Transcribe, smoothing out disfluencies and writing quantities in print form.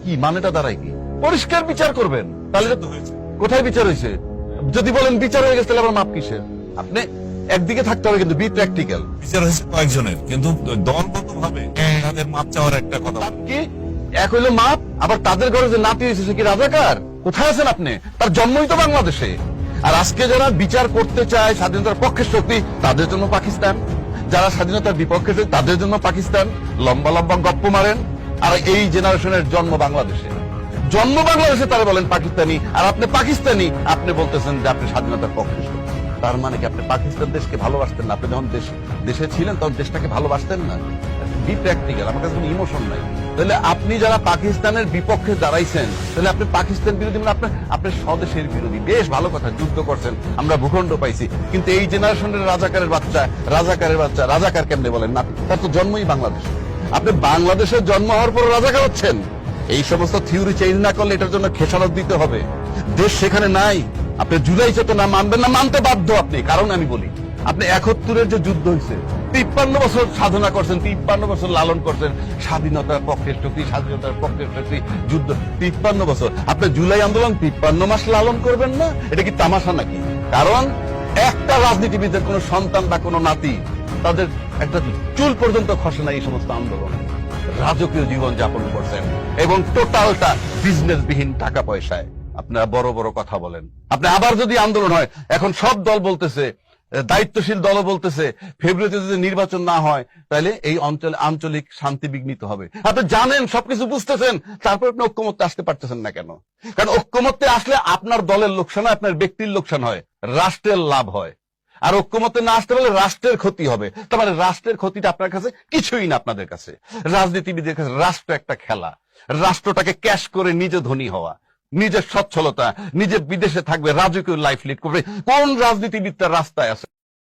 কি মানেটা দাঁড়ায় কি? পরিষ্কার বিচার করবেন, তাহলে তো হয়েছে। কোথায় বিচার হয়েছে? যদি বলেন বিচার হয়ে গেছে তাহলে আবার মাপ কিসের? আপনি একদিকে থাকতে হবে, কিন্তু বি প্র্যাকটিক্যাল। বিচার হয়েছে কয়েকজনের, কিন্তু দলগত ভাবে তাদের মাপ চাওয়ার একটা কথা কি এক হইলো মাপ, আবার তাদের ঘরে যে নাতি হয়েছে সে কি রাজাকার? কোথায় আছেন আপনি? তার জন্মই তো বাংলাদেশে। আর আজকে যারা বিচার করতে চায় স্বাধীনতার পক্ষের শক্তি, তাদের জন্য পাকিস্তান। যারা স্বাধীনতার বিপক্ষে তাদের জন্য পাকিস্তান। লম্বা লম্বা গপ্প মারেন। আর এই জেনারেশনের জন্ম বাংলাদেশে, জন্ম বাংলাদেশে তারা বলেন পাকিস্তানি, আর আপনি পাকিস্তানি, আপনি বলতেছেন যে আপনি স্বাধীনতার পক্ষে। তার মানে কি আপনি পাকিস্তান দেশকে ভালোবাসতেন না? আপনি যখন দেশে ছিলেন তখন দেশটাকে ভালোবাসতেন না? বি প্র্যাকটিক্যাল, আমার কাছে কোনো ইমোশন নাই। তাহলে আপনি যারা পাকিস্তানের বিপক্ষে দাঁড়াইছেন, তাহলে আপনি পাকিস্তান বিরোধী, মানে আপনি স্বদেশের বিরোধী। বেশ ভালো কথা, যুদ্ধ করছেন, আমরা ভূখণ্ড পাইছি, কিন্তু এই জেনারেশনের রাজাকারের বাচ্চা রাজাকার কেমনে বলেন না? তার তো জন্মই বাংলাদেশ। আপনি বাংলাদেশের জন্ম হওয়ার পর রাজাকার হচ্ছেন। এই সমস্ত থিওরি চেঞ্জ না করলে এটার জন্য খেসারত দিতে হবে। দেশ সেখানে নাই। আপনি জুলাই চেতনা মানবেন না, মানতে বাধ্য আপনি। কারণ আমি বলি, আপনি ৭১-এর যে যুদ্ধ হয়েছে, ৫৩ বছর সাধনা করছেন, ৫৩ বছর লালন করছেন স্বাধীনতার পক্ষের শক্তি, স্বাধীনতার পক্ষের শক্তি, যুদ্ধ ৫৩ বছর। আপনি জুলাই আন্দোলন ৫৩ মাস লালন করবেন না? এটা কি তামাশা নাকি? কারণ একটা রাজনীতিবিদের কোন সন্তান বা কোন নাতি তাদের একটা চুল পর্যন্ত খসে না এই সমস্ত আন্দোলন। রাজকীয় জীবন যাপন করছেন এবং টোটালটা বিজনেসবিহীন টাকা পয়সায়। আপনারা বড় বড় কথা বলেন। আপনি আবার যদি আন্দোলন হয়, এখন সব দল বলতেছে, দায়িত্বশীল দলও বলতেছে, ফেব্রুয়ারিতে যদি নির্বাচন না হয় তাহলে এই অঞ্চলে আঞ্চলিক শান্তি বিঘ্নিত হবে। আপনি জানেন, সবকিছু বুঝতেছেন, তারপর আপনি ঐক্যমত্যে আসতে পারতেছেন না কেন? কারণ ঐক্যমত্যে আসলে আপনার দলের লোকসান হয়, আপনার ব্যক্তির লোকসান হয়, রাষ্ট্রের লাভ হয়। আর ঐক্যমত্যে না আসতে পারলে রাষ্ট্রের ক্ষতি হবে। তার মানে রাষ্ট্রের ক্ষতিটা আপনার কাছে কিছুই না। আপনাদের কাছে, রাজনীতিবিদের কাছে রাষ্ট্র একটা খেলা। রাষ্ট্রটাকে ক্যাশ করে নিজে ধনী হওয়া, নিজের সচ্ছলতা, নিজে বিদেশে থাকবে, রাজকীয় লাইফ লিড করবে। কোন রাজনীতিবিদ তার রাস্তায় আছে?